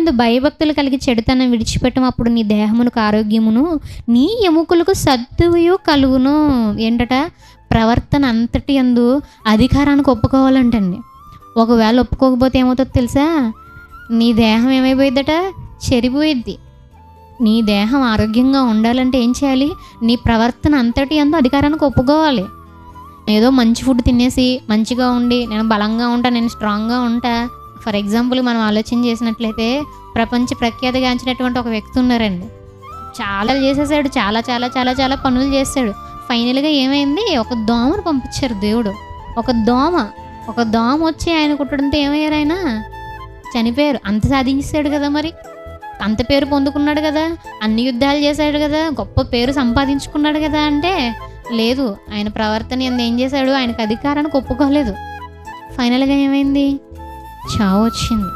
యందు భయభక్తులు కలిగి చెడుతనం విడిచిపెట్టం, అప్పుడు నీ దేహమునకు ఆరోగ్యమును నీ ఎముకలకు సత్తువయు కలుగును. ఏంటట? ప్రవర్తన అంతటి యందు అధికారానికి ఒప్పుకోవాలంటండి. ఒకవేళ ఒప్పుకోకపోతే ఏమవుతుందో తెలుసా? నీ దేహం ఏమైపోయిద్దట? చెరిపోయిద్ది. నీ దేహం ఆరోగ్యంగా ఉండాలంటే ఏం చేయాలి? నీ ప్రవర్తన అంతటి యందు అధికారానికి ఒప్పుకోవాలి. ఏదో మంచి ఫుడ్ తినేసి మంచిగా ఉండి నేను బలంగా ఉంటా, నేను స్ట్రాంగ్గా ఉంటా. ఫర్ ఎగ్జాంపుల్ మనం ఆలోచన చేసినట్లయితే ప్రపంచ ప్రఖ్యాతిగాంచినటువంటి ఒక వ్యక్తి ఉన్నారండి. చాలా చేసేసాడు, చాలా చాలా చాలా చాలా పనులు చేశాడు. ఫైనల్గా ఏమైంది? ఒక దోమను పంపించారు దేవుడు. ఒక దోమ వచ్చి ఆయన కుట్టడంతో ఏమయ్యారు? ఆయన చనిపోయారు. అంత సాధించాడు కదా, మరి అంత పేరు పొందుకున్నాడు కదా, అన్ని యుద్ధాలు చేశాడు కదా, గొప్ప పేరు సంపాదించుకున్నాడు కదా. అంటే లేదు, ఆయన ప్రవర్తన ఏం చేశాడు? ఆయనకు అధికారానికి ఒప్పుకోలేదు. ఫైనల్గా ఏమైంది? చావు వచ్చింది.